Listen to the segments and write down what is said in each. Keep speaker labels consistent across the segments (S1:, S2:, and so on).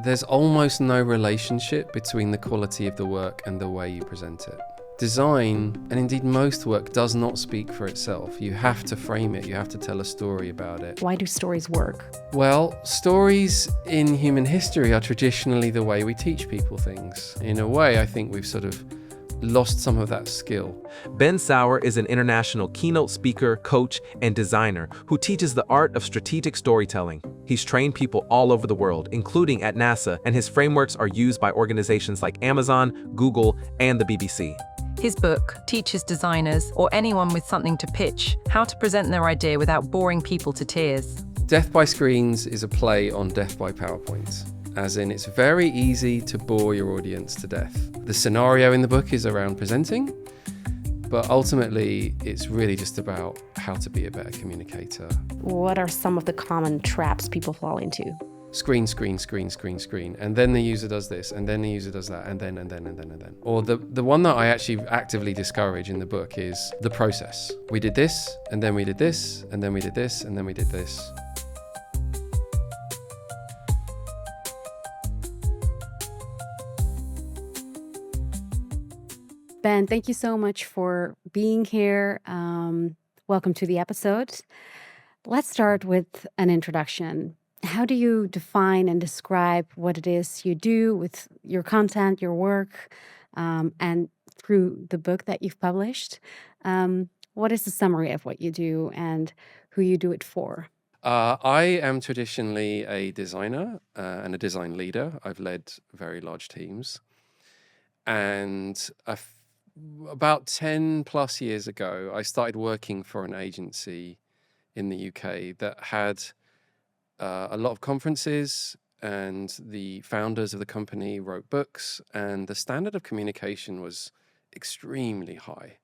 S1: There's almost no relationship between the quality of the work and the way you present it. Design, and indeed most work, does not speak for itself. You have to frame it, you have to tell a story about it.
S2: Why do stories work?
S1: Well, stories in human history are traditionally the way we teach people things. In a way, I think we've sort of lost some of that skill.
S3: Ben Sauer is an international keynote speaker, coach, and designer who teaches the art of strategic storytelling. He's trained people all over the world, including at NASA, and his frameworks are used by organizations like Amazon, Google, and the BBC.
S4: His book teaches designers, or anyone with something to pitch, how to present their idea without boring people to tears.
S1: Death by Screens is a play on Death by PowerPoint, as in it's very easy to bore your audience to death. The scenario in the book is around presenting, but ultimately it's really just about how to be a better communicator.
S2: What are some of the common traps people fall into?
S1: Screen, and then the user does this, and then the user does that, and then. Or the one that I actually actively discourage in the book is the process. We did this, and then we did this, and then we did this, and then we did this.
S2: Ben, thank you so much for being here. Welcome to the episode. Let's start with an introduction. How do you define and describe what it is you do with your content, your work, and through the book that you've published? What is the summary of what you do and who you do it for?
S1: I am traditionally a designer and a design leader. I've led very large teams. And about 10 plus years ago, I started working for an agency in the UK that had a lot of conferences, and the founders of the company wrote books, and the standard of communication was extremely high.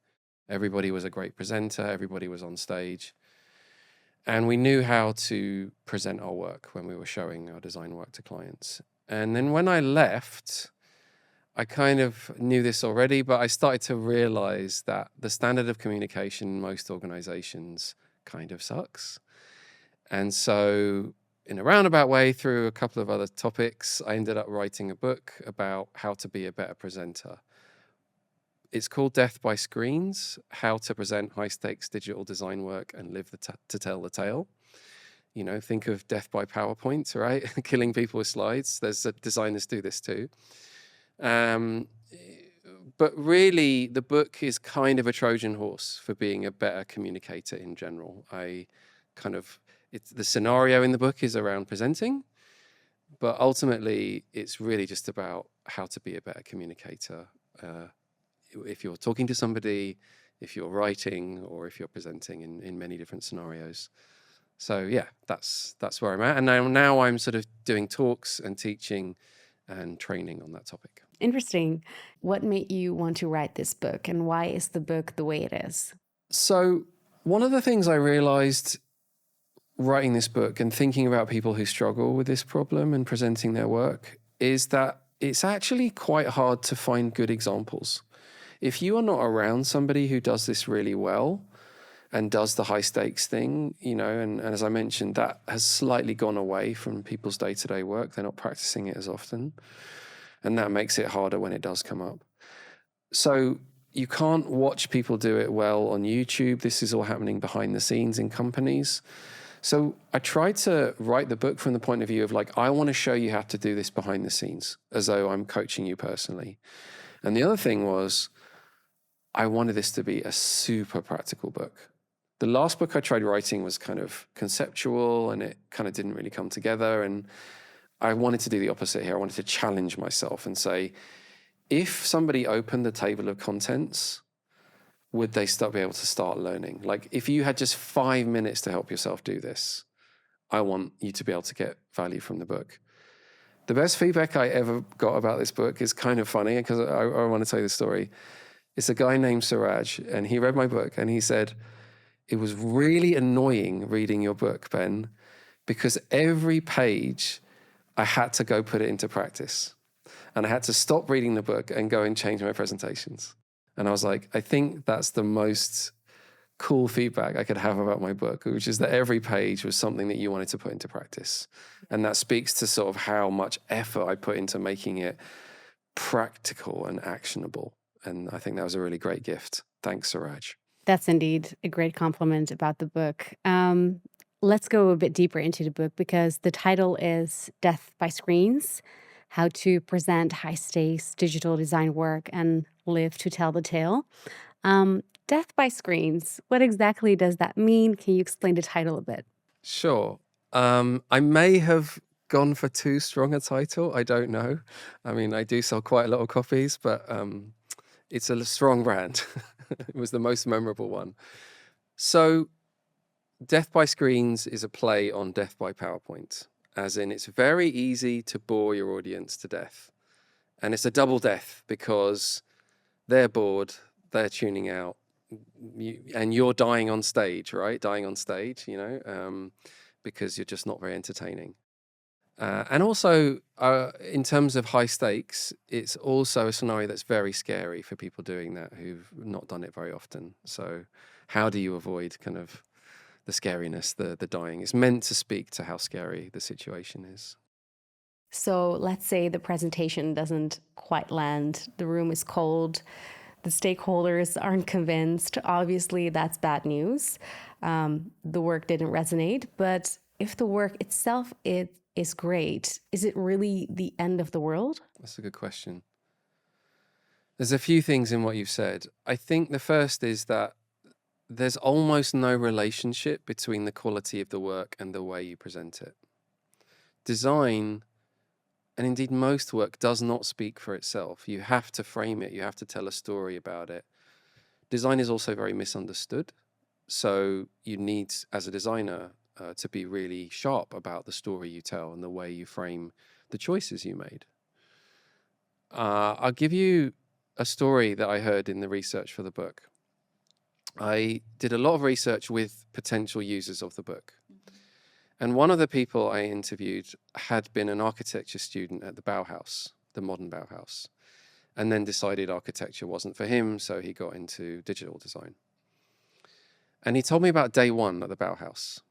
S1: Everybody was a great presenter, everybody was on stage, and we knew how to present our work when we were showing our design work to clients. And then when I left, I kind of knew this already, but I started to realize that the standard of communication in most organizations kind of sucks. And so in a roundabout way, through a couple of other topics, I ended up writing a book about how to be a better presenter. It's called Death by Screens: How to Present High-Stakes Digital Design Work and Live to Tell the Tale. You know, think of death by PowerPoint, right? Killing people with slides. There's designers do this too. But really, the book is kind of a Trojan horse for being a better communicator in general. The scenario in the book is around presenting, but ultimately it's really just about how to be a better communicator. If you're talking to somebody, if you're writing, or if you're presenting in many different scenarios. So yeah, that's where I'm at. And now I'm sort of doing talks and teaching and training on that topic.
S2: Interesting. What made you want to write this book, and why is the book the way it is?
S1: So one of the things I realized writing this book and thinking about people who struggle with this problem and presenting their work is that it's actually quite hard to find good examples. If you are not around somebody who does this really well and does the high stakes thing, you know, and as I mentioned, that has slightly gone away from people's day-to-day work. They're not practicing it as often. And that makes it harder when it does come up. So you can't watch people do it well on YouTube. This is all happening behind the scenes in companies. So I tried to write the book from the point of view of like, I want to show you how to do this behind the scenes, as though I'm coaching you personally. And the other thing was, I wanted this to be a super practical book. The last book I tried writing was kind of conceptual, and it kind of didn't really come together. And I wanted to do the opposite here. I wanted to challenge myself and say, if somebody opened the table of contents, would they be able to start learning? Like, if you had just 5 minutes to help yourself do this, I want you to be able to get value from the book. The best feedback I ever got about this book is kind of funny, because I want to tell you the story. It's a guy named Suraj, and he read my book, and he said, it was really annoying reading your book, Ben, because every page I had to go put it into practice. And I had to stop reading the book and go and change my presentations. And I was like, I think that's the most cool feedback I could have about my book, which is that every page was something that you wanted to put into practice. And that speaks to sort of how much effort I put into making it practical and actionable. And I think that was a really great gift. Thanks, Suraj.
S2: That's indeed a great compliment about the book. Let's go a bit deeper into the book because the title is Death by Screens: How to Present High-Stakes Digital Design Work and Live to Tell the Tale. Death by Screens, what exactly does that mean? Can you explain the title a bit?
S1: Sure. I may have gone for too strong a title. I don't know. I mean, I do sell quite a lot of copies, but it's a strong brand. It was the most memorable one. So, Death by Screens is a play on Death by PowerPoint, as in it's very easy to bore your audience to death. And it's a double death because they're bored, they're tuning out, and you're dying on stage, right? Dying on stage, because you're just not very entertaining. And also, in terms of high stakes, it's also a scenario that's very scary for people doing that who've not done it very often. So how do you avoid kind of the scariness, the dying? It's meant to speak to how scary the situation is.
S2: So let's say the presentation doesn't quite land, the room is cold, the stakeholders aren't convinced. Obviously, that's bad news. The work didn't resonate. But if the work itself is great, is it really the end of the world?
S1: That's a good question. There's a few things in what you've said. I think the first is that there's almost no relationship between the quality of the work and the way you present it. Design, and indeed most work, does not speak for itself. You have to frame it. You have to tell a story about it. Design is also very misunderstood. So you need, as a designer, to be really sharp about the story you tell and the way you frame the choices you made. I'll give you a story that I heard in the research for the book. I did a lot of research with potential users of the book. And one of the people I interviewed had been an architecture student at the Bauhaus, the modern Bauhaus, and then decided architecture wasn't for him, so he got into digital design. And he told me about day one at the Bauhaus.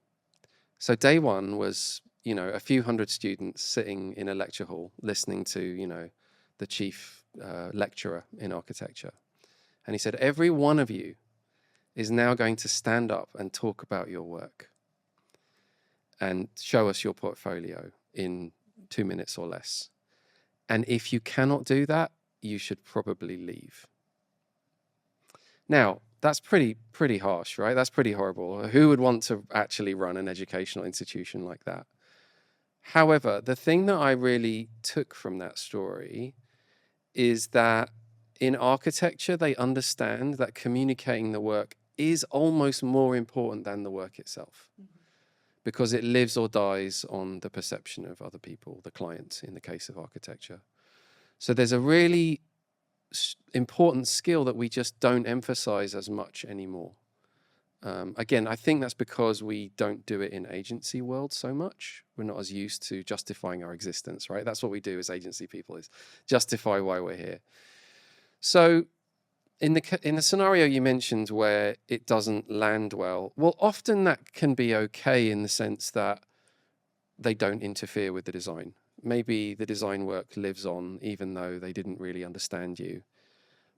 S1: So day one was, a few hundred students sitting in a lecture hall listening to, the chief lecturer in architecture. And he said, every one of you is now going to stand up and talk about your work and show us your portfolio in 2 minutes or less. And if you cannot do that, you should probably leave. Now, that's pretty harsh, right? That's pretty horrible. Who would want to actually run an educational institution like that? However, the thing that I really took from that story is that in architecture, they understand that communicating the work is almost more important than the work itself, because it lives or dies on the perception of other people, the client, in the case of architecture. So there's a really important skill that we just don't emphasize as much anymore. Again, I think that's because we don't do it in agency world so much. We're not as used to justifying our existence, right? That's what we do as agency people, is justify why we're here. So in the scenario you mentioned where it doesn't land well, often that can be okay in the sense that they don't interfere with the design. Maybe the design work lives on even though they didn't really understand you.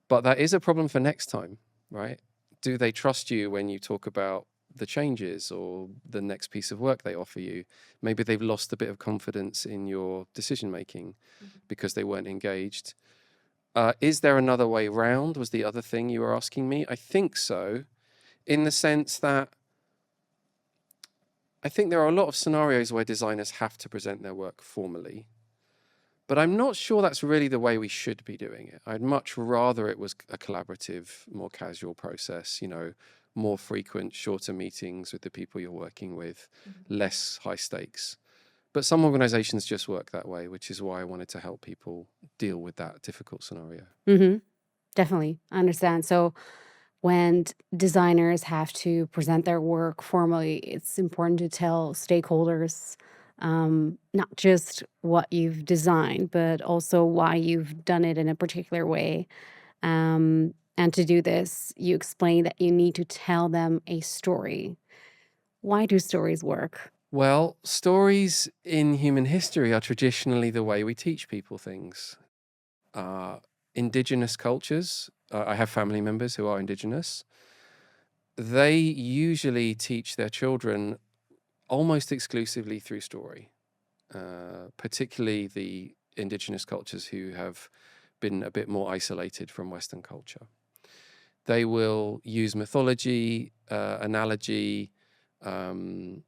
S1: But that is a problem for next time, right? Do they trust you when you talk about the changes or the next piece of work they offer you? Maybe they've lost a bit of confidence in your decision making because they weren't engaged. Is there another way round, was the other thing you were asking me? I think so, in the sense that I think there are a lot of scenarios where designers have to present their work formally, but I'm not sure that's really the way we should be doing it. I'd much rather it was a collaborative, more casual process, more frequent, shorter meetings with the people you're working with, less high stakes. But some organizations just work that way, which is why I wanted to help people deal with that difficult scenario.
S2: Definitely. I understand. So when designers have to present their work formally, it's important to tell stakeholders not just what you've designed, but also why you've done it in a particular way. And to do this, you explain that you need to tell them a story. Why do stories work?
S1: Well, stories in human history are traditionally the way we teach people things. Indigenous cultures, I have family members who are indigenous, they usually teach their children almost exclusively through story, particularly the indigenous cultures who have been a bit more isolated from Western culture. They will use mythology, analogy, um,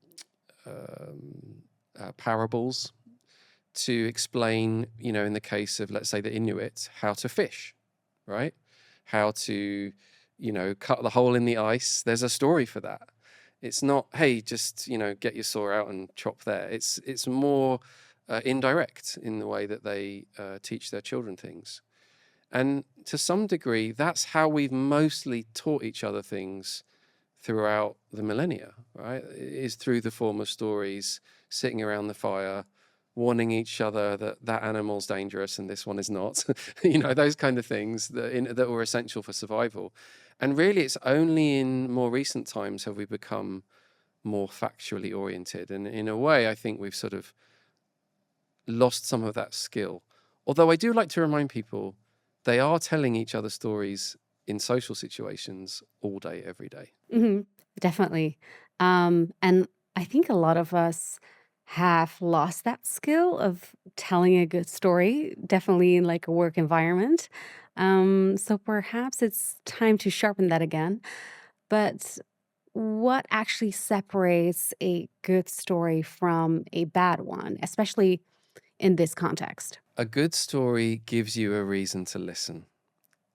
S1: parables to explain, in the case of, let's say, the Inuit, how to fish, right? How to, cut the hole in the ice. There's a story for that. It's not, hey, just, get your saw out and chop there. It's more indirect in the way that they teach their children things. And to some degree, that's how we've mostly taught each other things throughout the millennia, right? It is through the form of stories, sitting around the fire, warning each other that that animal's dangerous and this one is not. Those kind of things that were essential for survival. And really, it's only in more recent times have we become more factually oriented. And in a way, I think we've sort of lost some of that skill. Although I do like to remind people, they are telling each other stories in social situations all day, every day.
S2: Hmm. Definitely. And I think a lot of us have lost that skill of telling a good story, definitely in like a work environment. So perhaps it's time to sharpen that again. But what actually separates a good story from a bad one, especially in this context?
S1: A good story gives you a reason to listen.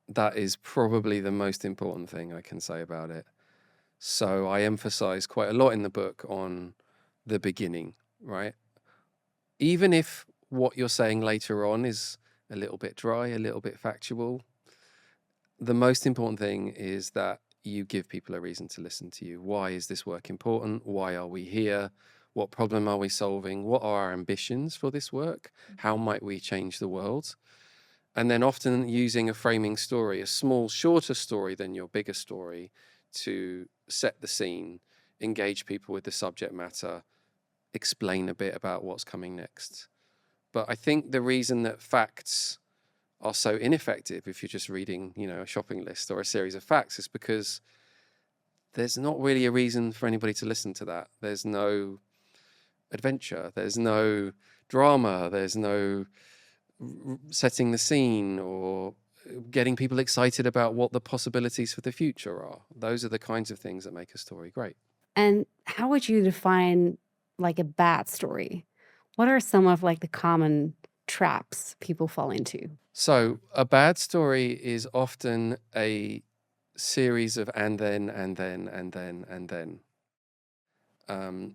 S1: That is probably the most important thing I can say about it. So I emphasize quite a lot in the book on the beginning, right? Even if what you're saying later on is a little bit dry, a little bit factual, the most important thing is that you give people a reason to listen to you. Why is this work important? Why are we here? What problem are we solving? What are our ambitions for this work? How might we change the world? And then often using a framing story, a small, shorter story than your bigger story, to set the scene, engage people with the subject matter, explain a bit about what's coming next. But I think the reason that facts are so ineffective if you're just reading, a shopping list or a series of facts is because there's not really a reason for anybody to listen to that. There's no adventure, there's no drama, there's no setting the scene or getting people excited about what the possibilities for the future are. Those are the kinds of things that make a story great.
S2: And how would you define like a bad story? What are some of like the common traps people fall into?
S1: So a bad story is often a series of and then, and then, and then, and then.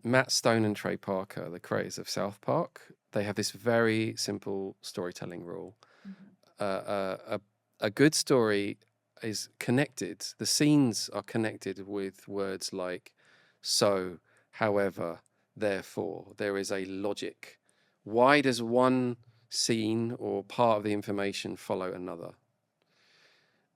S1: Matt Stone and Trey Parker, the creators of South Park, they have this very simple storytelling rule. A good story is connected. The scenes are connected with words like so, however, therefore. There is a logic. Why does one scene or part of the information follow another?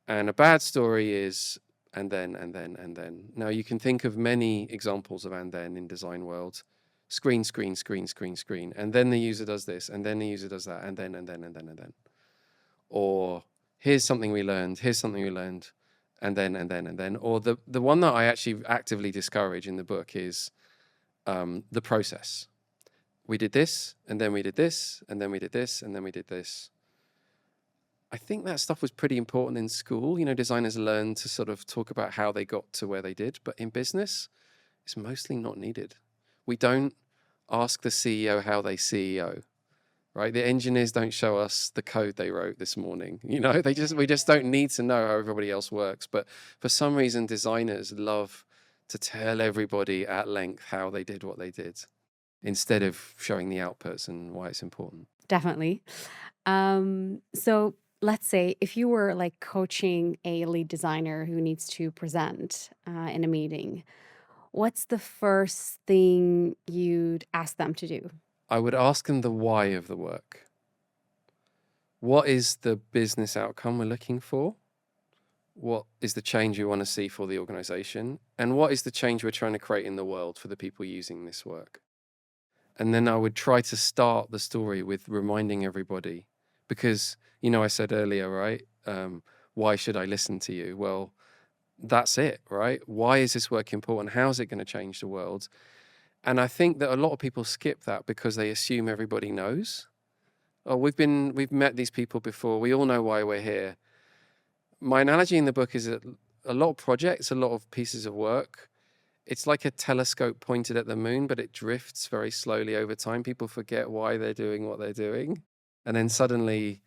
S1: And a bad story is and then, and then, and then. Now, you can think of many examples of and then in design world. Screen, screen, screen, screen, screen. And then the user does this, and then the user does that, and then, and then, and then, and then. Or here's something we learned, and then, and then, and then. Or the one that I actually actively discourage in the book is the process. We did this, and then we did this, and then we did this, and then we did this. I think that stuff was pretty important in school. Designers learn to sort of talk about how they got to where they did. But in business, it's mostly not needed. We don't ask the CEO how they CEO, right? The engineers don't show us the code they wrote this morning. We just don't need to know how everybody else works. But for some reason, designers love to tell everybody at length how they did what they did, instead of showing the outputs and why it's important.
S2: Definitely. So let's say if you were like coaching a lead designer who needs to present in a meeting, what's the first thing you'd ask them to do?
S1: I would ask them the why of the work. What is the business outcome we're looking for? what is the change we want to see for the organization, and what is the change we're trying to create in the world for the people using this work. And then I would try to start the story with reminding everybody, because, I said earlier, right? Why should I listen to you? Well, that's it, right? Why is this work important? How is it going to change the world? And I think that a lot of people skip that because they assume everybody knows. Oh, we've met these people before. We all know why we're here. My analogy in the book is that a lot of projects, a lot of pieces of work, it's like a telescope pointed at the moon, but it drifts very slowly over time. People forget why they're doing what they're doing. And then suddenly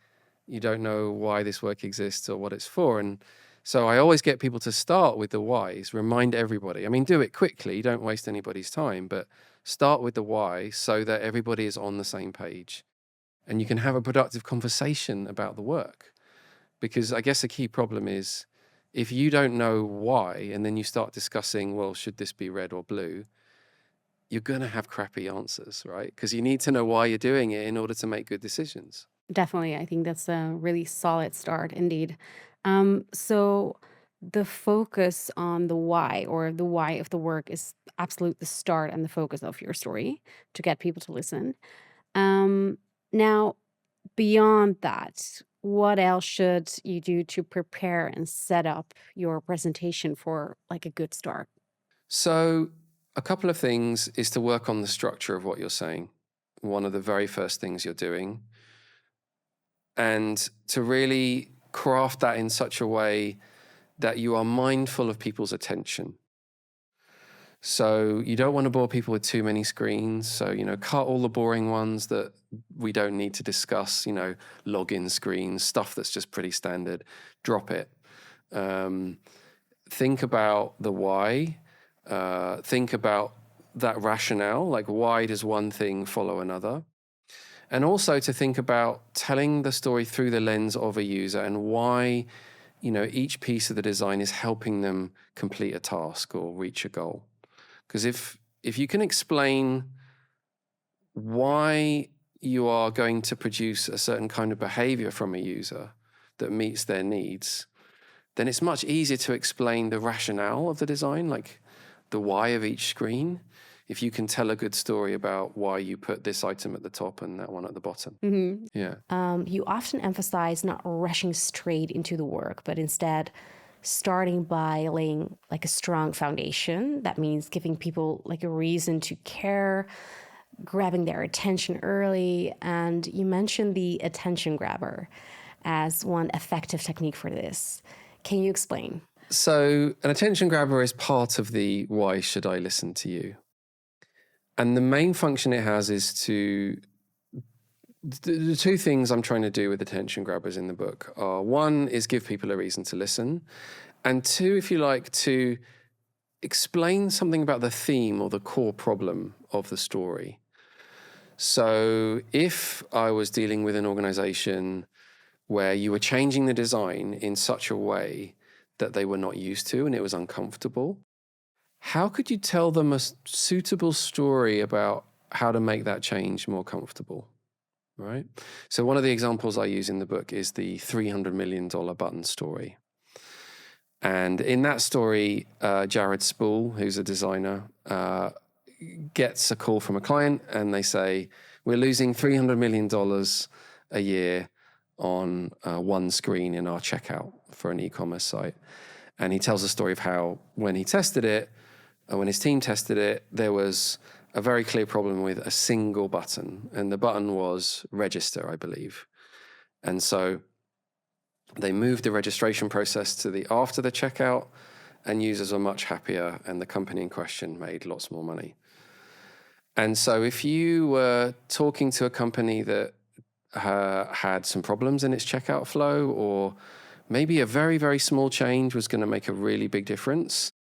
S1: you don't know why this work exists or what it's for. And so I always get people to start with the whys, remind everybody. I mean, do it quickly, don't waste anybody's time, but start with the why so that everybody is on the same page. And you can have a productive conversation about the work. Because I guess the key problem is, if you don't know why, and then you start discussing, well, should this be red or blue, you're going to have crappy answers, right? Because you need to know why you're doing it in order to make good decisions.
S2: Definitely. I think that's a really solid start indeed. So the focus on the why, or the why of the work, is absolute the start and the focus of your story to get people to listen. Now, beyond that, what else should you do to prepare and set up your presentation for like a good start?
S1: So a couple of things is to work on the structure of what you're saying. One of the very first things you're doing. And to really craft that in such a way that you are mindful of people's attention. So you don't want to bore people with too many screens. So, cut all the boring ones that we don't need to discuss, login screens, stuff that's just pretty standard. Drop it. Think about the why. Think about that rationale, like why does one thing follow another? And also to think about telling the story through the lens of a user and why, each piece of the design is helping them complete a task or reach a goal. Because if you can explain why you are going to produce a certain kind of behavior from a user that meets their needs, then it's much easier to explain the rationale of the design, like the why of each screen, if you can tell a good story about why you put this item at the top and that one at the bottom.
S2: Mm-hmm.
S1: Yeah.
S5: You often emphasize not rushing straight into the work, but instead starting by laying like a strong foundation. That means giving people like a reason to care, grabbing their attention early. And you mentioned the attention grabber as one effective technique for this. Can you explain?
S1: So an attention grabber is part of the why should I listen to you? And the main function it has is the two things I'm trying to do with attention grabbers in the book are, one is give people a reason to listen, and two, if you like, to explain something about the theme or the core problem of the story. So if I was dealing with an organization where you were changing the design in such a way that they were not used to and it was uncomfortable, how could you tell them a suitable story about how to make that change more comfortable, right? So one of the examples I use in the book is the $300 million button story. And in that story, Jared Spool, who's a designer, gets a call from a client and they say, we're losing $300 million a year on one screen in our checkout for an e-commerce site. And he tells the story of how when he tested it, when his team tested it, there was a very clear problem with a single button. And the button was register, I believe. And so they moved the registration process to after the checkout, and users were much happier, and the company in question made lots more money. And so if you were talking to a company that had some problems in its checkout flow, or maybe a very, very small change was going to make a really big difference,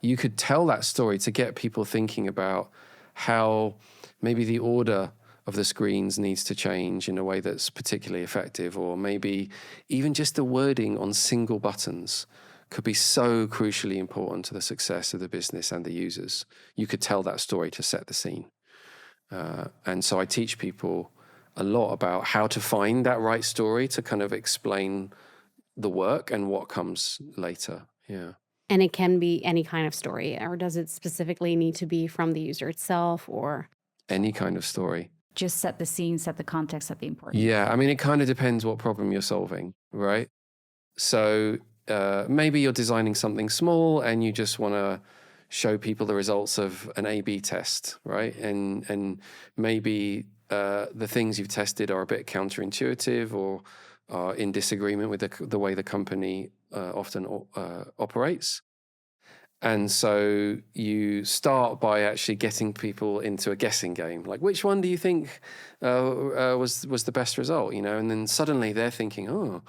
S1: you could tell that story to get people thinking about how maybe the order of the screens needs to change in a way that's particularly effective, or maybe even just the wording on single buttons could be so crucially important to the success of the business and the users. You could tell that story to set the scene. And so I teach people a lot about how to find that right story to kind of explain the work and what comes later. Yeah.
S2: And it can be any kind of story, or does it specifically need to be from the user itself, or
S1: Any kind of story.
S6: Just set the scene, set the context, set the importance.
S1: Yeah, I mean, it kind of depends what problem you're solving, right? So maybe you're designing something small and you just want to show people the results of an A/B test, right? And maybe the things you've tested are a bit counterintuitive or are in disagreement with the way the company often operates. And so you start by actually getting people into a guessing game, like which one do you think was the best result, you know? And then suddenly they're thinking, oh,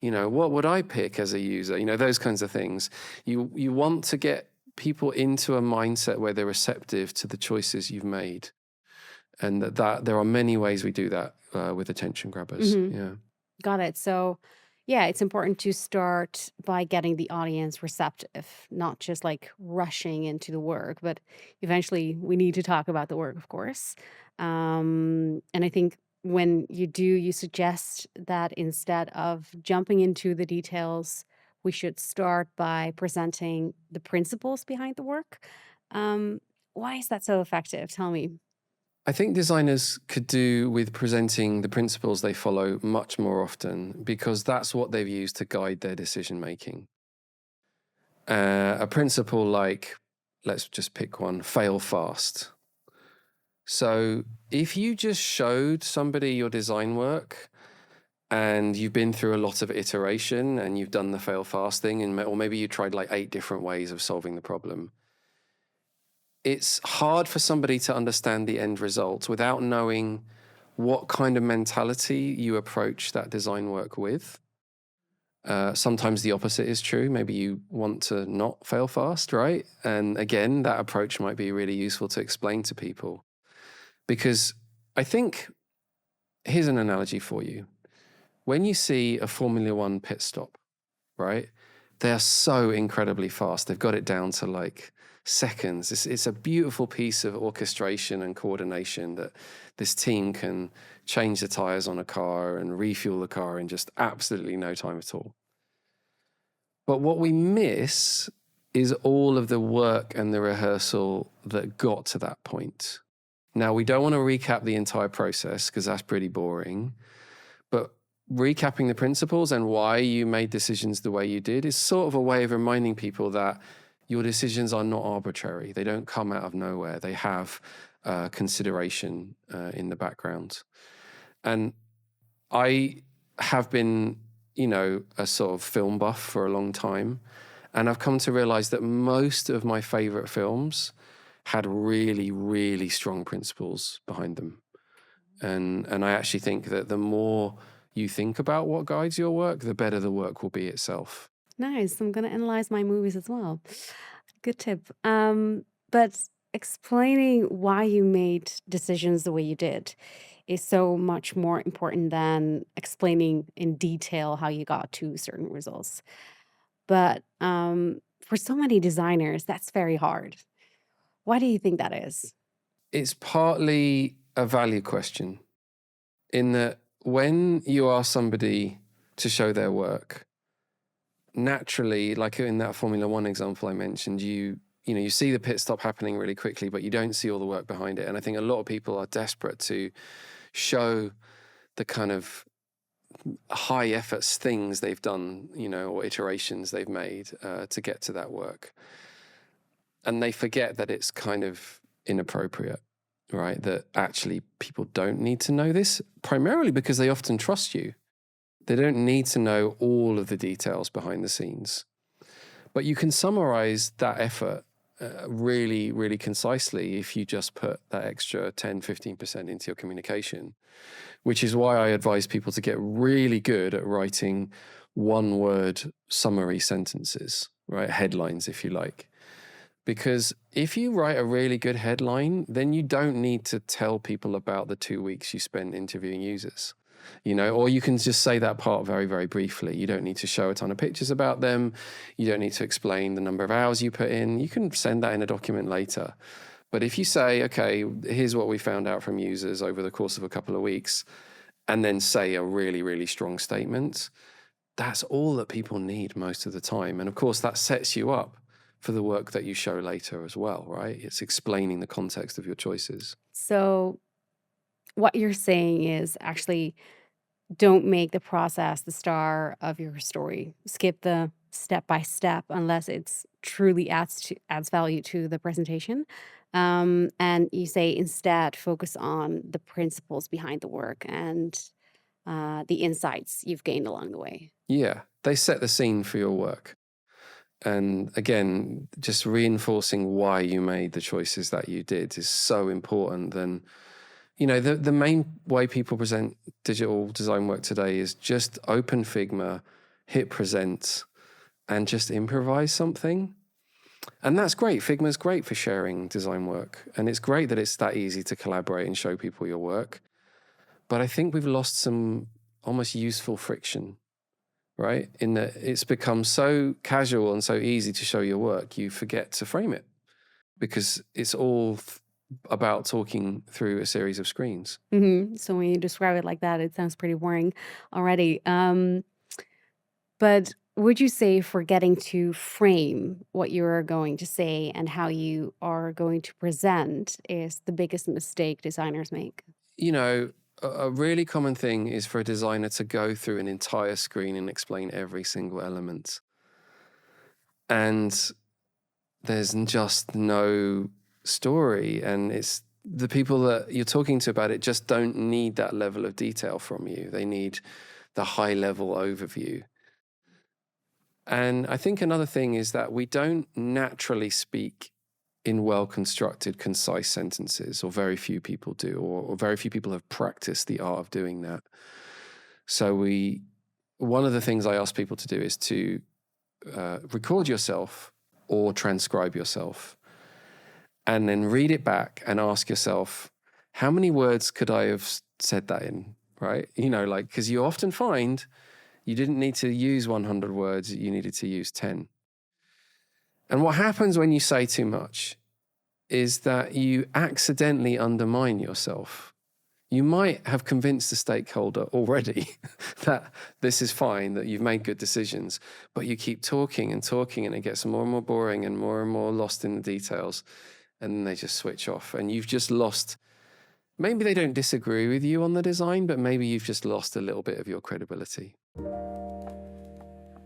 S1: you know, what would I pick as a user? You know, those kinds of things. You want to get people into a mindset where they're receptive to the choices you've made, and that there are many ways we do that with attention grabbers. Yeah.
S2: got it? So, yeah, it's important to start by getting the audience receptive, not just like rushing into the work, but eventually we need to talk about the work, of course. And I think when you do, you suggest that instead of jumping into the details, we should start by presenting the principles behind the work. Why is that so effective? Tell me.
S1: I think designers could do with presenting the principles they follow much more often, because that's what they've used to guide their decision making. A principle like, let's just pick one, fail fast. So if you just showed somebody your design work and you've been through a lot of iteration and you've done the fail fast thing, or maybe you tried like 8 different ways of solving the problem, it's hard for somebody to understand the end result without knowing what kind of mentality you approach that design work with. Sometimes the opposite is true. Maybe you want to not fail fast, right? And again, that approach might be really useful to explain to people. Because I think, here's an analogy for you. When you see a Formula One pit stop, right? They are so incredibly fast. They've got it down to like seconds. It's a beautiful piece of orchestration and coordination that this team can change the tires on a car and refuel the car in just absolutely no time at all. But what we miss is all of the work and the rehearsal that got to that point. Now, we don't want to recap the entire process because that's pretty boring, but recapping the principles and why you made decisions the way you did is sort of a way of reminding people that your decisions are not arbitrary. They don't come out of nowhere. They have consideration in the background. And I have been, you know, a sort of film buff for a long time. And I've come to realize that most of my favorite films had really, really strong principles behind them. And I actually think that the more you think about what guides your work, the better the work will be itself.
S2: Nice. I'm going to analyze my movies as well. Good tip. But explaining why you made decisions the way you did is so much more important than explaining in detail how you got to certain results. But for so many designers, that's very hard. Why do you think that is?
S1: It's partly a value question, in that when you ask somebody to show their work, naturally, like in that Formula One example I mentioned, you see the pit stop happening really quickly, but you don't see all the work behind it. And I think a lot of people are desperate to show the kind of high efforts things they've done, you know, or iterations they've made to get to that work. And they forget that it's kind of inappropriate, right? That actually people don't need to know this, primarily because they often trust you. They don't need to know all of the details behind the scenes. But you can summarize that effort really, really concisely if you just put that extra 10, 15% into your communication, which is why I advise people to get really good at writing one-word summary sentences, right? Headlines, if you like. Because if you write a really good headline, then you don't need to tell people about the 2 weeks you spent interviewing users. You know, or you can just say that part very, very briefly. You don't need to show a ton of pictures about them. You don't need to explain the number of hours you put in. You can send that in a document later. But if you say, okay, here's what we found out from users over the course of a couple of weeks, and then say a really, really strong statement, that's all that people need most of the time. And of course, that sets you up for the work that you show later as well, right? It's explaining the context of your choices.
S2: So, what you're saying is actually don't make the process the star of your story. Skip the step by step unless it's truly adds value to the presentation. And you say instead focus on the principles behind the work and the insights you've gained along the way.
S1: Yeah, they set the scene for your work. And again, just reinforcing why you made the choices that you did is so important. Then, the main way people present digital design work today is just open Figma, hit present, and just improvise something. And that's great. Figma's great for sharing design work. And it's great that it's that easy to collaborate and show people your work. But I think we've lost some almost useful friction, right? In that it's become so casual and so easy to show your work, you forget to frame it because it's all about talking through a series of screens.
S2: So when you describe it like that, it sounds pretty boring already. But would you say forgetting to frame what you are going to say and how you are going to present is the biggest mistake designers make?
S1: A really common thing is for a designer to go through an entire screen and explain every single element. And there's just no story. And it's the people that you're talking to about it just don't need that level of detail from you. They need the high level overview. And I think another thing is that we don't naturally speak in well-constructed, concise sentences, or very few people do, or very few people have practiced the art of doing that. So one of the things I ask people to do is to record yourself or transcribe yourself, and then read it back and ask yourself, how many words could I have said that in, right? Because you often find you didn't need to use 100 words, you needed to use 10. And what happens when you say too much is that you accidentally undermine yourself. You might have convinced the stakeholder already that this is fine, that you've made good decisions, but you keep talking and talking and it gets more and more boring and more lost in the details, and then they just switch off and you've just lost. Maybe they don't disagree with you on the design, but maybe you've just lost a little bit of your credibility.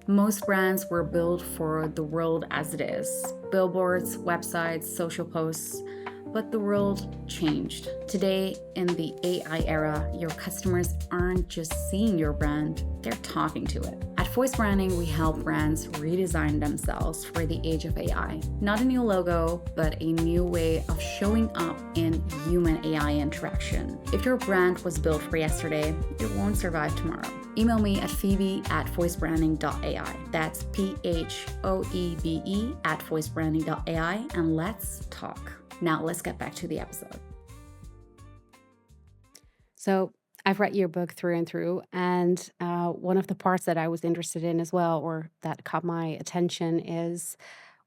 S6: Most brands were built for the world as it is. Billboards, websites, social posts. But the world changed. Today, in the AI era, your customers aren't just seeing your brand, they're talking to it. At Voice Branding, we help brands redesign themselves for the age of AI. Not a new logo, but a new way of showing up in human AI interaction. If your brand was built for yesterday, it won't survive tomorrow. Email me at phoebe@voicebranding.ai. That's PHOEBE@voicebranding.ai, and let's talk. Now let's get back to the episode.
S2: So I've read your book through and through, and one of the parts that I was interested in as well, or that caught my attention, is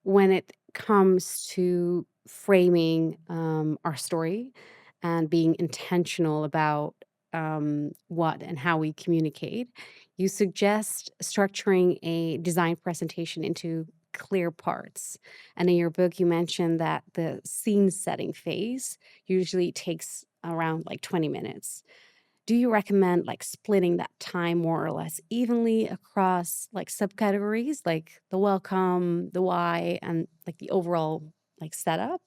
S2: when it comes to framing our story and being intentional about what and how we communicate. You suggest structuring a design presentation into clear parts. And in your book, you mentioned that the scene setting phase usually takes around 20 minutes. Do you recommend splitting that time more or less evenly across subcategories like the welcome, the why, and the overall setup?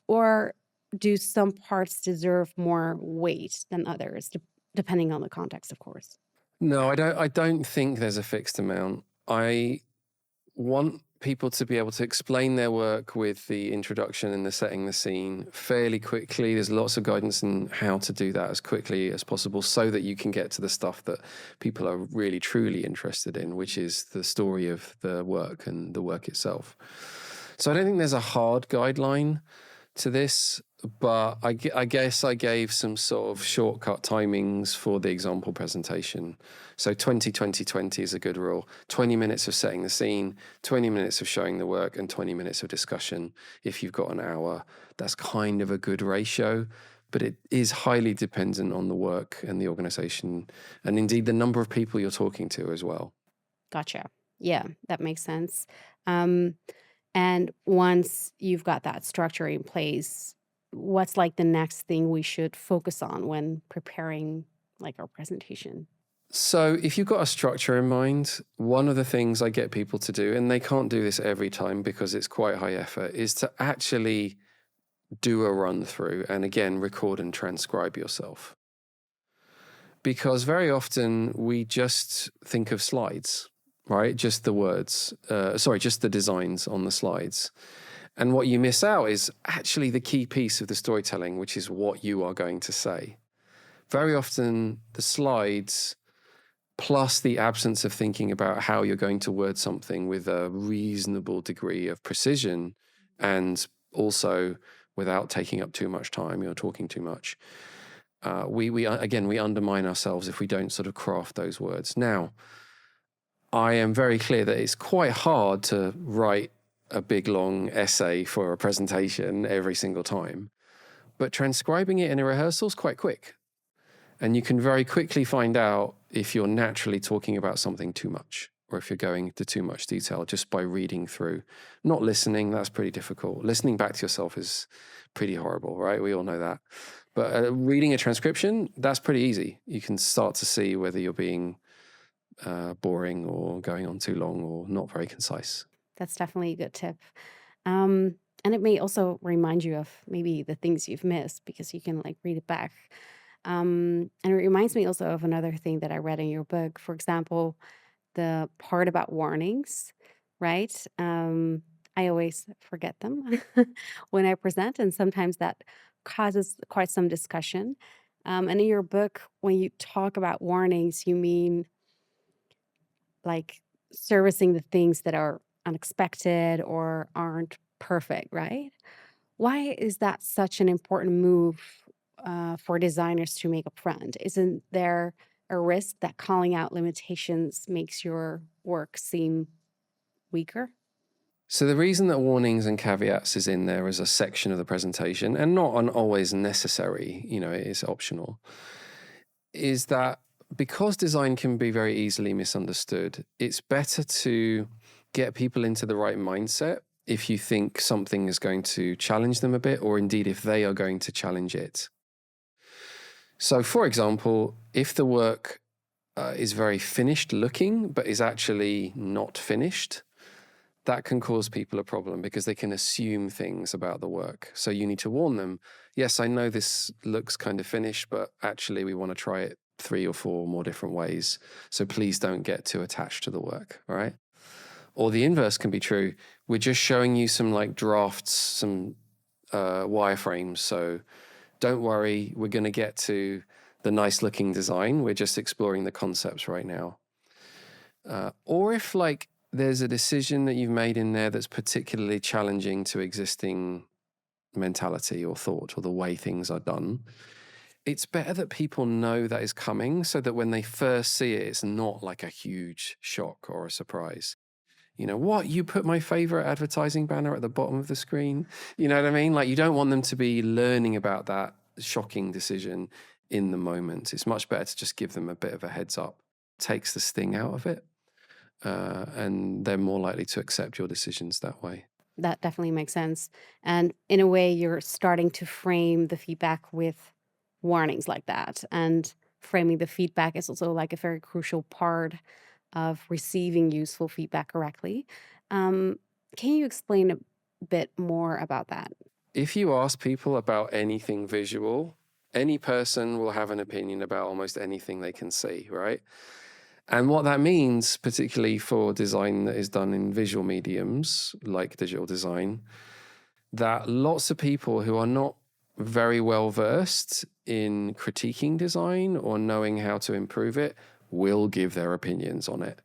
S2: Or do some parts deserve more weight than others, depending on the context, of course?
S1: No, I don't think there's a fixed amount. I want people to be able to explain their work with the introduction and the setting the scene fairly quickly. There's lots of guidance in how to do that as quickly as possible so that you can get to the stuff that people are really, truly interested in, which is the story of the work and the work itself. So I don't think there's a hard guideline to this, but I guess I gave some sort of shortcut timings for the example presentation. So 20-20-20 is a good rule. 20 minutes of setting the scene, 20 minutes of showing the work, and 20 minutes of discussion. If you've got an hour, that's kind of a good ratio. but it is highly dependent on the work and the organization, and indeed the number of people you're talking to as well.
S2: Gotcha. Yeah, that makes sense. And once you've got that structure in place, what's like the next thing we should focus on when preparing like our presentation?
S1: So if you've got a structure in mind, one of the things I get people to do, and they can't do this every time because it's quite high effort, is to actually do a run through and again, record and transcribe yourself. Because very often we just think of slides, right? Just the words, just the designs on the slides. And what you miss out is actually the key piece of the storytelling, which is what you are going to say. Very often the slides, plus the absence of thinking about how you're going to word something with a reasonable degree of precision, and also without taking up too much time, you're talking too much. We undermine ourselves if we don't sort of craft those words. Now, I am very clear that it's quite hard to write a big long essay for a presentation every single time, but transcribing it in a rehearsal is quite quick. And you can very quickly find out if you're naturally talking about something too much, or if you're going into too much detail just by reading through. Not listening, that's pretty difficult. Listening back to yourself is pretty horrible, right? We all know that. But reading a transcription, that's pretty easy. You can start to see whether you're being boring or going on too long or not very concise.
S2: That's definitely a good tip. And it may also remind you of maybe the things you've missed because you can like read it back. And it reminds me also of another thing that I read in your book. For example, the part about warnings, right? I always forget them when I present, and sometimes that causes quite some discussion. And in your book, when you talk about warnings, you mean like servicing the things that are unexpected or aren't perfect, right? Why is that such an important move for designers to make up front? Isn't there a risk that calling out limitations makes your work seem weaker?
S1: So the reason that warnings and caveats is in there as a section of the presentation, and not always necessary, it is optional, is that because design can be very easily misunderstood, it's better to get people into the right mindset if you think something is going to challenge them a bit, or indeed if they are going to challenge it. So, for example, if the work is very finished looking, but is actually not finished, that can cause people a problem because they can assume things about the work. So you need to warn them, yes, I know this looks kind of finished, but actually we want to try it 3 or 4 more different ways. So please don't get too attached to the work, all right? Or the inverse can be true. We're just showing you some like drafts, some wireframes. So don't worry, we're going to get to the nice looking design. We're just exploring the concepts right now. Or if like there's a decision that you've made in there that's particularly challenging to existing mentality or thought or the way things are done, it's better that people know that is coming so that when they first see it, it's not like a huge shock or a surprise. What? You put my favorite advertising banner at the bottom of the screen? You know what I mean? Like, you don't want them to be learning about that shocking decision in the moment. It's much better to just give them a bit of a heads up. It takes the sting out of it. And they're more likely to accept your decisions that way.
S2: That definitely makes sense. And in a way, you're starting to frame the feedback with warnings like that. And framing the feedback is also like a very crucial part of receiving useful feedback correctly. Can you explain a bit more about that?
S1: If you ask people about anything visual, any person will have an opinion about almost anything they can see, right? And what that means, particularly for design that is done in visual mediums like digital design, that lots of people who are not very well versed in critiquing design or knowing how to improve it will give their opinions on it.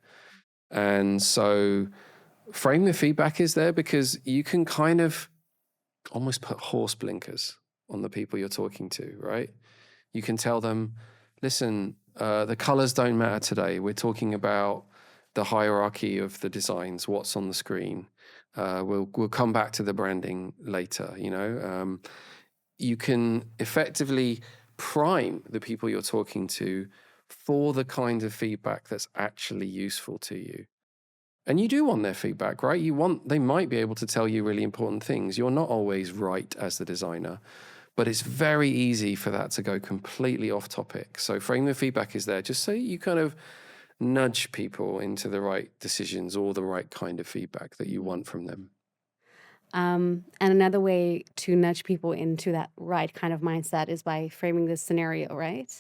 S1: And so frame the feedback is there because you can kind of almost put horse blinkers on the people you're talking to, right? You can tell them, listen, the colors don't matter today. We're talking about the hierarchy of the designs, what's on the screen. We'll come back to the branding later, you can effectively prime the people you're talking to for the kind of feedback that's actually useful to you. And you do want their feedback, right? They might be able to tell you really important things. You're not always right as the designer, but it's very easy for that to go completely off topic. So frame the feedback is there just so you kind of nudge people into the right decisions or the right kind of feedback that you want from them.
S2: And another way to nudge people into that right kind of mindset is by framing this scenario, right?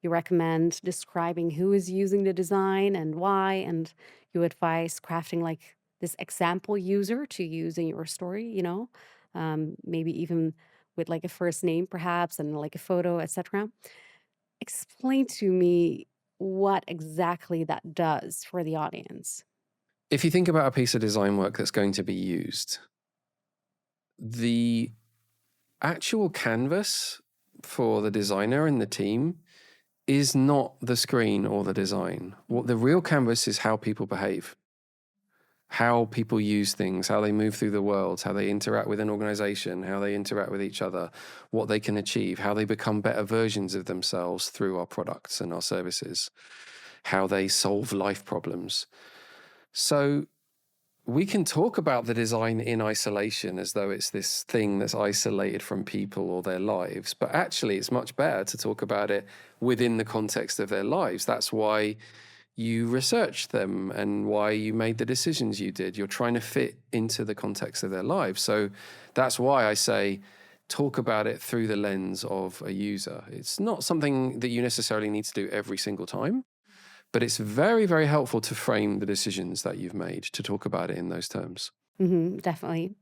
S2: You recommend describing who is using the design and why, and you advise crafting like this example user to use in your story, maybe even with like a first name perhaps and like a photo, etc. Explain to me what exactly that does for the audience.
S1: If you think about a piece of design work that's going to be used, the actual canvas for the designer and the team is not the screen or the design. What the real canvas is how people behave, how people use things, how they move through the world, how they interact with an organization, how they interact with each other, what they can achieve, how they become better versions of themselves through our products and our services, how they solve life problems. So we can talk about the design in isolation as though it's this thing that's isolated from people or their lives, but actually it's much better to talk about it within the context of their lives. That's why you researched them and why you made the decisions you did. You're trying to fit into the context of their lives. So that's why I say talk about it through the lens of a user. It's not something that you necessarily need to do every single time, but it's very, very helpful to frame the decisions that you've made, to talk about it in those terms.
S2: Definitely.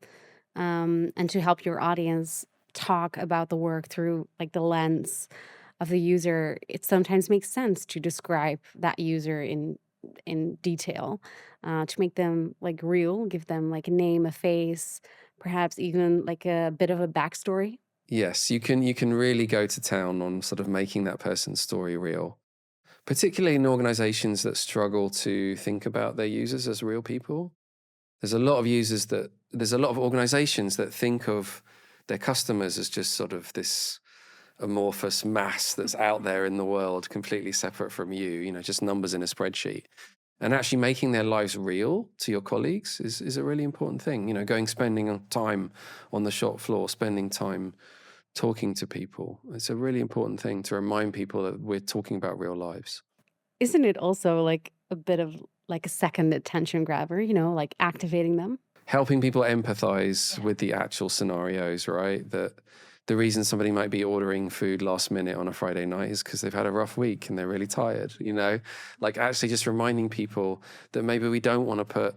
S2: And to help your audience talk about the work through like the lens of the user, it sometimes makes sense to describe that user in detail, to make them like real, give them like a name, a face, perhaps even like a bit of a backstory.
S1: Yes, you can really go to town on sort of making that person's story real, particularly in organizations that struggle to think about their users as real people. There's a lot of organizations that think of their customers as just sort of this amorphous mass that's out there in the world, completely separate from you, just numbers in a spreadsheet. And actually making their lives real to your colleagues is a really important thing. Spending time on the shop floor, spending time talking to people. It's a really important thing to remind people that we're talking about real lives.
S2: Isn't it also like a bit of like a second attention grabber, like activating them?
S1: Helping people empathize with the actual scenarios, right? That the reason somebody might be ordering food last minute on a Friday night is because they've had a rough week and they're really tired, like actually just reminding people that maybe we don't want to put,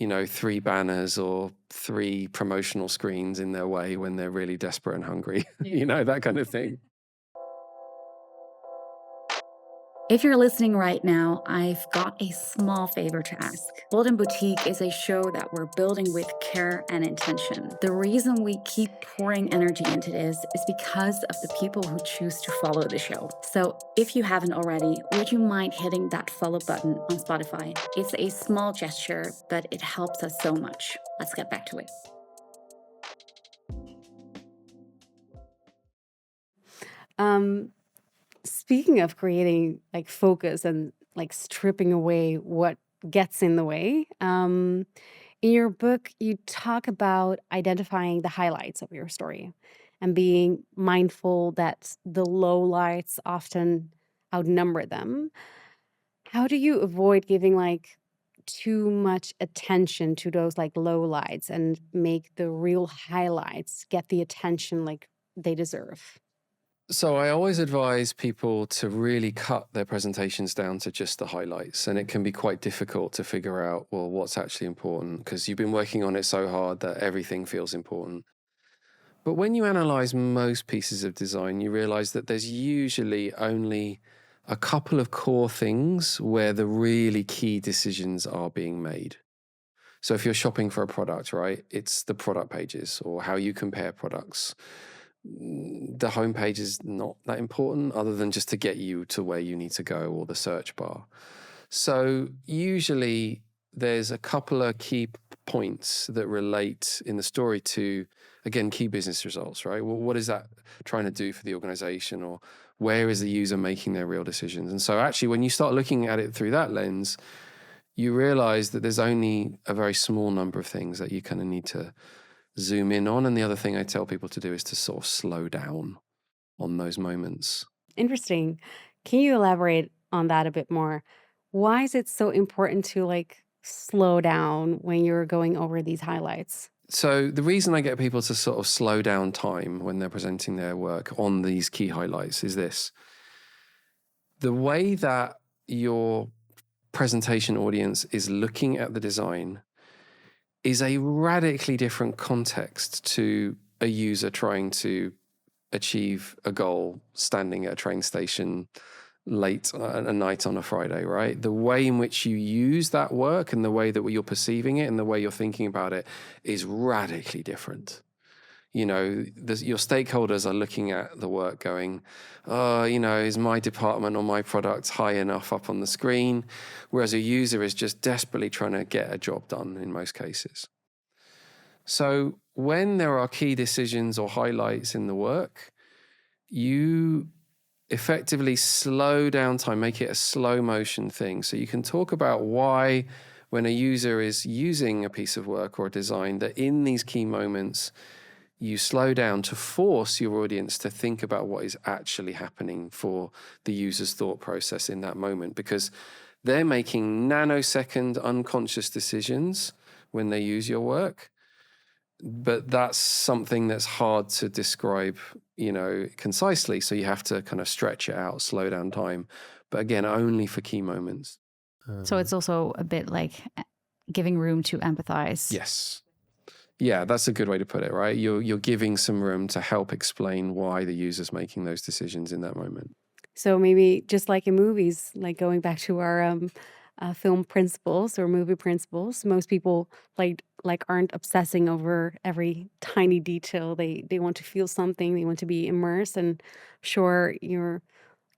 S1: 3 banners or 3 promotional screens in their way when they're really desperate and hungry, that kind of thing.
S6: If you're listening right now, I've got a small favor to ask. Bold and Boutique is a show that we're building with care and intention. The reason we keep pouring energy into this is because of the people who choose to follow the show. So if you haven't already, would you mind hitting that follow button on Spotify? It's a small gesture, but it helps us so much. Let's get back to it.
S2: Speaking of creating like focus and like stripping away what gets in the way, in your book, you talk about identifying the highlights of your story and being mindful that the lowlights often outnumber them. How do you avoid giving like too much attention to those like lowlights and make the real highlights get the attention like they deserve?
S1: So I always advise people to really cut their presentations down to just the highlights. And it can be quite difficult to figure out, well, what's actually important, because you've been working on it so hard that everything feels important. But when you analyze most pieces of design, you realize that there's usually only a couple of core things where the really key decisions are being made. So if you're shopping for a product, right, it's the product pages or how you compare products. The homepage is not that important other than just to get you to where you need to go, or the search bar. So usually there's a couple of key points that relate in the story to, again, key business results, right? Well, what is that trying to do for the organization, or where is the user making their real decisions? And so actually, when you start looking at it through that lens, you realize that there's only a very small number of things that you kind of need to zoom in on. And the other thing I tell people to do is to sort of slow down on those moments.
S2: Interesting. Can you elaborate on that a bit more? Why is it so important to like slow down when you're going over these highlights?
S1: So the reason I get people to sort of slow down time when they're presenting their work on these key highlights is this. The way that your presentation audience is looking at the design is a radically different context to a user trying to achieve a goal standing at a train station late at night on a Friday, right? The way in which you use that work and the way that you're perceiving it and the way you're thinking about it is radically different. You know, your stakeholders are looking at the work going, oh, you know, is my department or my product high enough up on the screen? Whereas a user is just desperately trying to get a job done in most cases. So when there are key decisions or highlights in the work, you effectively slow down time, make it a slow motion thing. So you can talk about why, when a user is using a piece of work or a design, that in these key moments, you slow down to force your audience to think about what is actually happening for the user's thought process in that moment, because they're making nanosecond unconscious decisions when they use your work. But that's something that's hard to describe, you know, concisely. So you have to kind of stretch it out, slow down time. But again, only for key moments.
S6: So it's also a bit like giving room to empathize.
S1: Yes. Yeah, that's a good way to put it, right? You're giving some room to help explain why the user's making those decisions in that moment.
S2: So maybe just like in movies, like going back to our film principles or movie principles, most people like aren't obsessing over every tiny detail. They want to feel something. They want to be immersed. And sure, you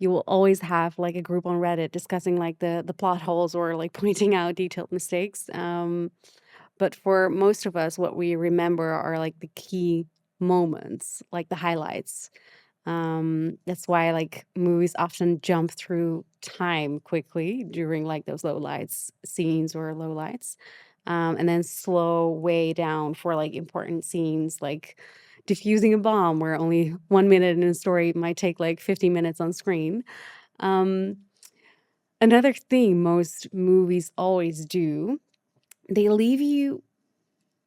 S2: will always have like a group on Reddit discussing like the plot holes or like pointing out detailed mistakes. But for most of us, what we remember are like the key moments, like the highlights. That's why like movies often jump through time quickly during like those low lights scenes or low lights, and then slow way down for like important scenes like diffusing a bomb where only 1 minute in a story might take like 50 minutes on screen. Um, Another thing most movies always do, they leave you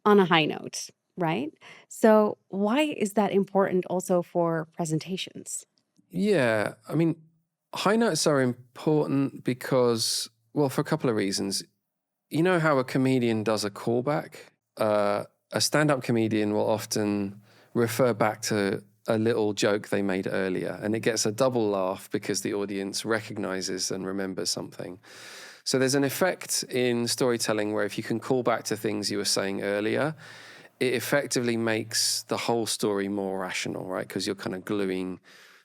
S2: on a high note, right? So why is that important also for presentations?
S1: Yeah, I mean, high notes are important because, well, for a couple of reasons. You know how a comedian does a callback? A stand-up comedian will often refer back to a little joke they made earlier, and it gets a double laugh because the audience recognizes and remembers something. So there's an effect in storytelling where if you can call back to things you were saying earlier, it effectively makes the whole story more rational, right? Because you're kind of gluing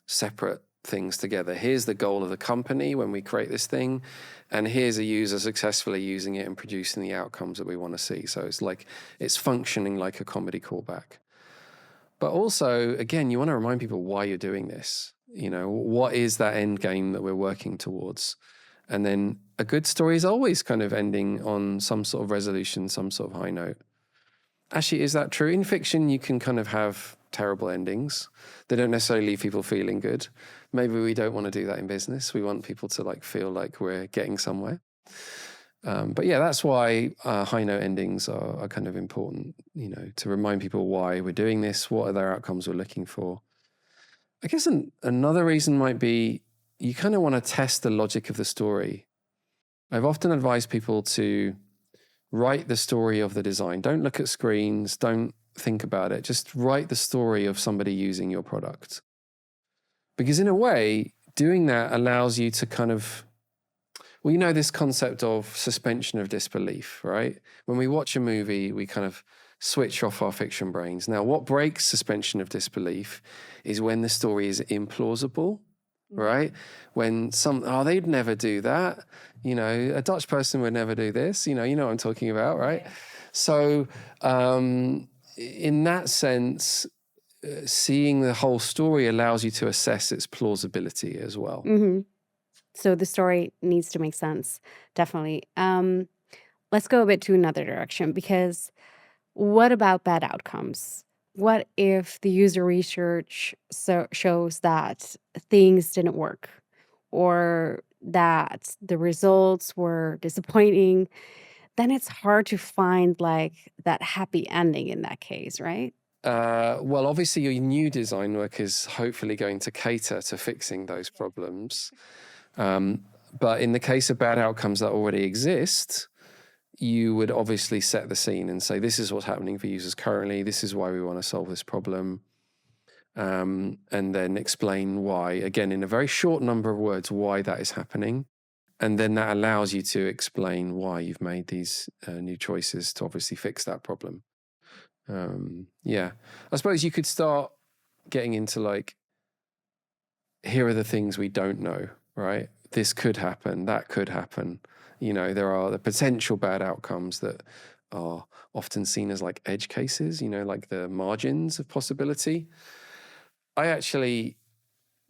S1: separate things together. Here's the goal of the company when we create this thing, and here's a user successfully using it and producing the outcomes that we want to see. So it's like it's functioning like a comedy callback. But also, again, you want to remind people why you're doing this. You know, what is that end game that we're working towards? And then a good story is always kind of ending on some sort of resolution, some sort of high note. Actually, is that true? In fiction, you can kind of have terrible endings. They don't necessarily leave people feeling good. Maybe we don't want to do that in business. We want people to like feel like we're getting somewhere. But yeah, that's why high note endings are kind of important, you know, to remind people why we're doing this, what are their outcomes we're looking for. I guess another reason might be you kind of want to test the logic of the story. I've often advised people to write the story of the design. Don't look at screens. Don't think about it. Just write the story of somebody using your product. Because in a way, doing that allows you to kind of, well, you know, this concept of suspension of disbelief, right? When we watch a movie, we kind of switch off our fiction brains. Now, what breaks suspension of disbelief is when the story is implausible right? When they'd never do that. You know, a Dutch person would never do this. You know what I'm talking about, right? Yeah. So in that sense, seeing the whole story allows you to assess its plausibility as well.
S2: Mm-hmm. So the story needs to make sense, definitely. Let's go a bit to another direction, because what about bad outcomes? What if the user research shows that things didn't work, or that the results were disappointing? Then it's hard to find like that happy ending in that case, right?
S1: Well, obviously your new design work is hopefully going to cater to fixing those problems. But in the case of bad outcomes that already exist, you would obviously set the scene and say, this is what's happening for users currently. This is why we want to solve this problem. And then explain why, again, in a very short number of words, why that is happening. And then that allows you to explain why you've made these new choices to obviously fix that problem. Yeah, I suppose you could start getting into like, here are the things we don't know, right? This could happen, that could happen. You know, there are the potential bad outcomes that are often seen as like edge cases, you know, like the margins of possibility. I actually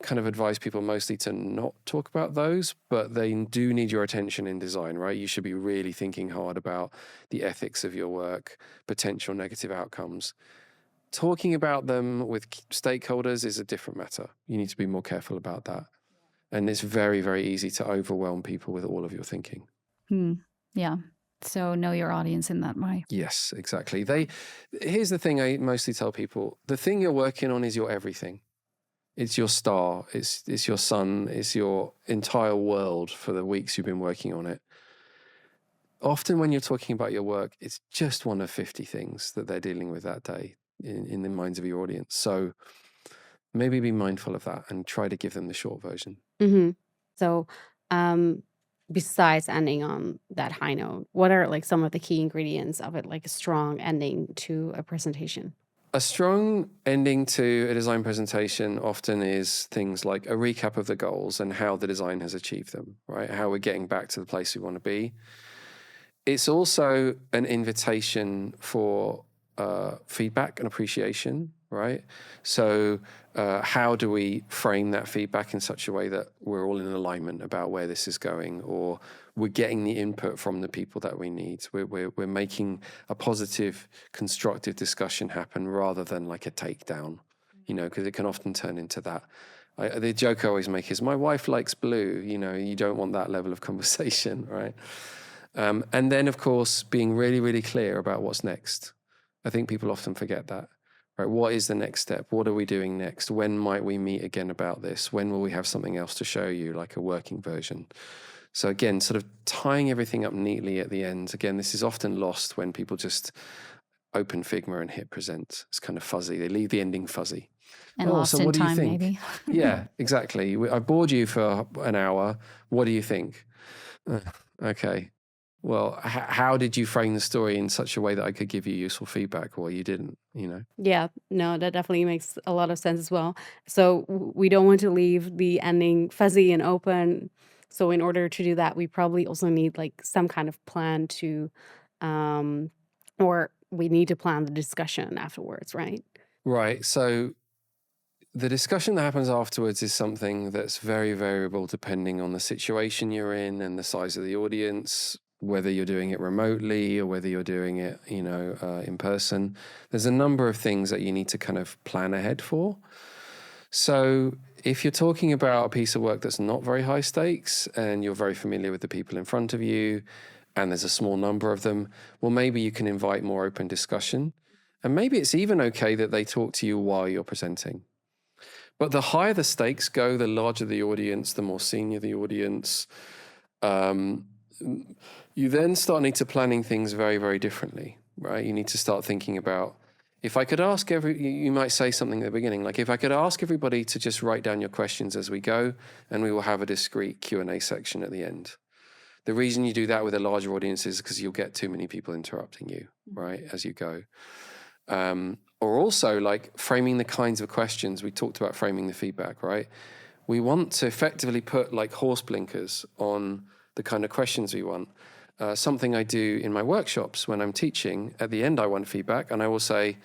S1: kind of advise people mostly to not talk about those, but they do need your attention in design, right? You should be really thinking hard about the ethics of your work, potential negative outcomes. Talking about them with stakeholders is a different matter. You need to be more careful about that. And it's very, very easy to overwhelm people with all of your thinking.
S7: Yeah. So know your audience in that way.
S1: Yes, exactly. Here's the thing I mostly tell people. The thing you're working on is your everything. It's your star. It's your sun. It's your entire world for the weeks you've been working on it. Often when you're talking about your work, it's just one of 50 things that they're dealing with that day in the minds of your audience. So maybe be mindful of that and try to give them the short version.
S2: Mm-hmm. So besides ending on that high note, what are like some of the key ingredients of it, like a strong ending to a presentation?
S1: A strong ending to a design presentation often is things like a recap of the goals and how the design has achieved them, right? How we're getting back to the place we want to be. It's also an invitation for feedback and appreciation, right? So how do we frame that feedback in such a way that we're all in alignment about where this is going, or we're getting the input from the people that we need? We're making a positive, constructive discussion happen rather than like a takedown, you know, because it can often turn into that. The joke I always make is, my wife likes blue, you know, you don't want that level of conversation, right? And then, of course, being really, really clear about what's next. I think people often forget that. Right, what is the next step? What are we doing next? When might we meet again about this? When will we have something else to show you, like a working version? So again, sort of tying everything up neatly at the end. Again, this is often lost when people just open Figma and hit present. It's kind of fuzzy. They leave the ending fuzzy.
S7: And lost in time, maybe.
S1: Yeah, exactly. I bored you for an hour. What do you think? Okay. Well, how did you frame the story in such a way that I could give you useful feedback? Well, you didn't, you know?
S2: Yeah, no, that definitely makes a lot of sense as well. So we don't want to leave the ending fuzzy and open. So in order to do that, we probably also need like some kind of plan to, or we need to plan the discussion afterwards, right?
S1: Right. So the discussion that happens afterwards is something that's very variable depending on the situation you're in and the size of the audience, whether you're doing it remotely or whether you're doing it, you know, in person. There's a number of things that you need to kind of plan ahead for. So if you're talking about a piece of work that's not very high stakes and you're very familiar with the people in front of you and there's a small number of them, well, maybe you can invite more open discussion. And maybe it's even okay that they talk to you while you're presenting. But the higher the stakes go, the larger the audience, the more senior the audience, you then start need to planning things very, very differently, right? You need to start thinking about, if I could ask you might say something at the beginning, like if I could ask everybody to just write down your questions as we go, and we will have a discrete Q&A section at the end. The reason you do that with a larger audience is because you'll get too many people interrupting you, right, as you go. Or also like framing the kinds of questions. We talked about framing the feedback, right? we want to effectively put like horse blinkers on the kind of questions we want. Something I do in my workshops when I'm teaching, at the end I want feedback, and I will say,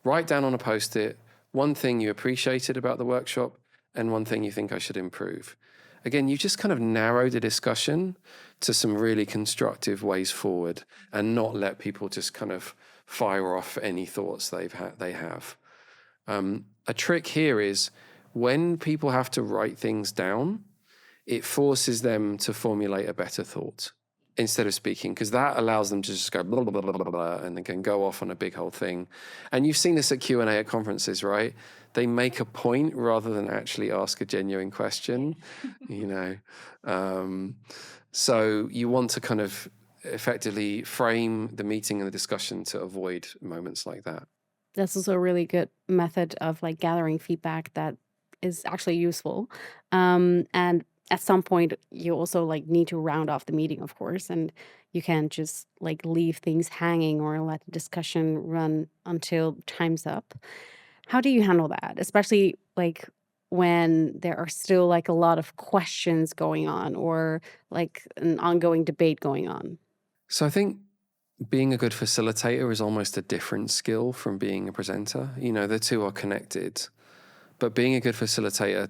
S1: write down on a post-it one thing you appreciated about the workshop and one thing you think I should improve. Again, you just kind of narrow the discussion to some really constructive ways forward and not let people just kind of fire off any thoughts they have. A trick here is when people have to write things down, it forces them to formulate a better thought instead of speaking, because that allows them to just go blah, blah, blah, blah, blah, and they can go off on a big whole thing. And you've seen this at Q&A at conferences, right? They make a point rather than actually ask a genuine question, So you want to kind of effectively frame the meeting and the discussion to avoid moments like that.
S2: That's also a really good method of like gathering feedback that is actually useful. And at some point, you also like need to round off the meeting, of course, and you can't just like leave things hanging or let the discussion run until time's up. How do you handle that, especially like when there are still like a lot of questions going on or like an ongoing debate going on?
S1: So I think being a good facilitator is almost a different skill from being a presenter. The two are connected, but being a good facilitator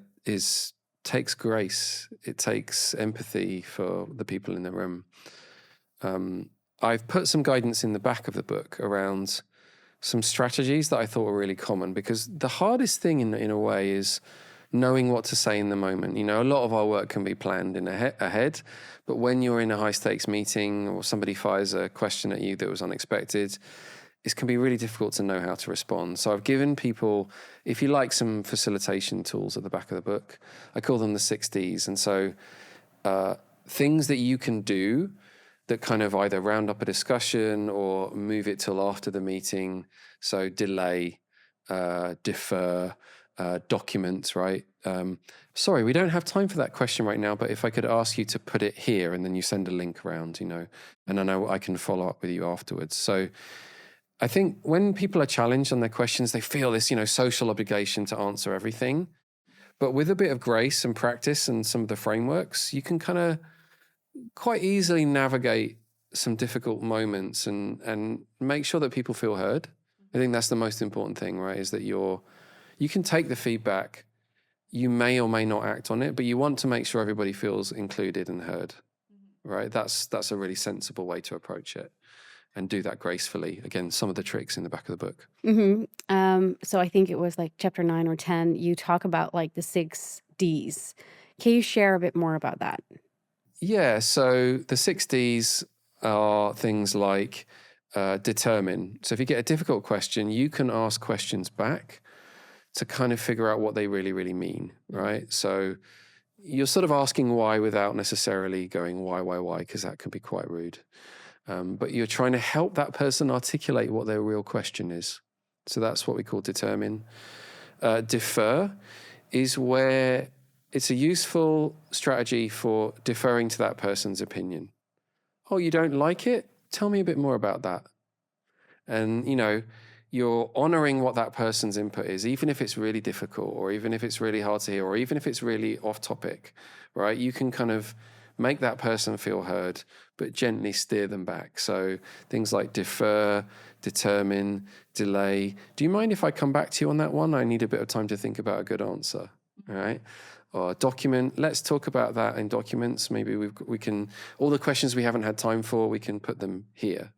S1: takes grace. It takes empathy for the people in the room. I've put some guidance in the back of the book around some strategies that I thought were really common, because the hardest thing in a way is knowing what to say in the moment. A lot of our work can be planned ahead, but when you're in a high stakes meeting or somebody fires a question at you that was unexpected, it can be really difficult to know how to respond. So I've given people, if you like, some facilitation tools at the back of the book. I call them the 6Ds. And so things that you can do that kind of either round up a discussion or move it till after the meeting. So delay, defer, documents, right? Sorry, we don't have time for that question right now, but if I could ask you to put it here, and then you send a link around, and I know I can follow up with you afterwards. So I think when people are challenged on their questions, they feel this, social obligation to answer everything. But with a bit of grace and practice and some of the frameworks, you can kind of quite easily navigate some difficult moments and make sure that people feel heard. I think that's the most important thing, right? Is that you can take the feedback, you may or may not act on it, but you want to make sure everybody feels included and heard, right? That's a really sensible way to approach it. And do that gracefully. Again, some of the tricks in the back of the book.
S2: So I think it was like chapter 9 or 10, you talk about like the 6 Ds. Can you share a bit more about that?
S1: Yeah, so the 6 Ds are things like determine. So if you get a difficult question, you can ask questions back to kind of figure out what they really, really mean, right? So you're sort of asking why without necessarily going why, because that can be quite rude. But you're trying to help that person articulate what their real question is. So that's what we call determine. Defer is where it's a useful strategy for deferring to that person's opinion. Oh, you don't like it? Tell me a bit more about that. And, you're honoring what that person's input is, even if it's really difficult, or even if it's really hard to hear, or even if it's really off topic, right? You can kind of make that person feel heard, but gently steer them back. So things like defer, determine, delay. Do you mind if I come back to you on that one? I need a bit of time to think about a good answer, all right? Or document, let's talk about that in documents. Maybe we can, all the questions we haven't had time for, we can put them here,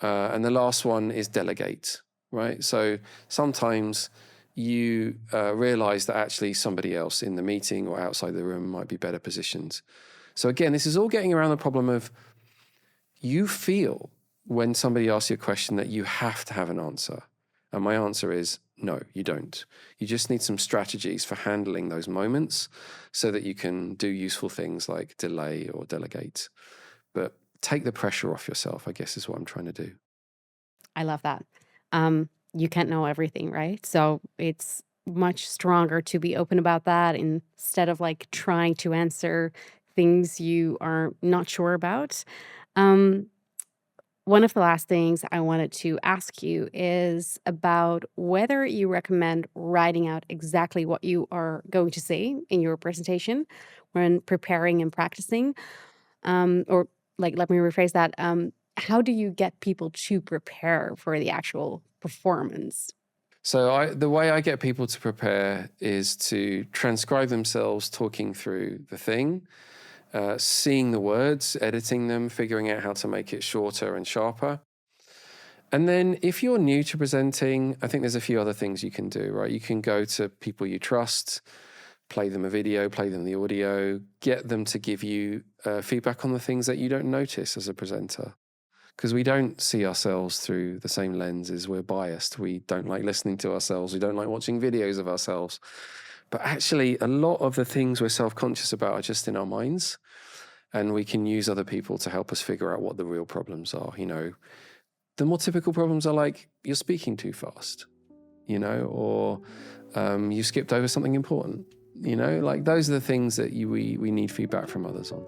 S1: And the last one is delegate, right? So sometimes you realize that actually somebody else in the meeting or outside the room might be better positioned. So again, this is all getting around the problem of you feel when somebody asks you a question that you have to have an answer. And my answer is no, you don't. You just need some strategies for handling those moments so that you can do useful things like delay or delegate. But take the pressure off yourself, I guess, is what I'm trying to do.
S2: I love that. You can't know everything, right? So it's much stronger to be open about that instead of like trying to answer things you are not sure about. one of the last things I wanted to ask you is about whether you recommend writing out exactly what you are going to say in your presentation when preparing and practicing. Or, like, let me rephrase that. How do you get people to prepare for the actual performance?
S1: So the way I get people to prepare is to transcribe themselves talking through the thing, seeing the words, editing them, figuring out how to make it shorter and sharper. And then if you're new to presenting, I think there's a few other things you can do, right? You can go to people you trust, play them a video, play them the audio, get them to give you feedback on the things that you don't notice as a presenter. Because we don't see ourselves through the same lenses. We're biased. We don't like listening to ourselves. We don't like watching videos of ourselves. But actually, a lot of the things we're self-conscious about are just in our minds. And we can use other people to help us figure out what the real problems are. You know, the more typical problems are like, you're speaking too fast, you know, or you skipped over something important. You know, like those are the things that we need feedback from others on.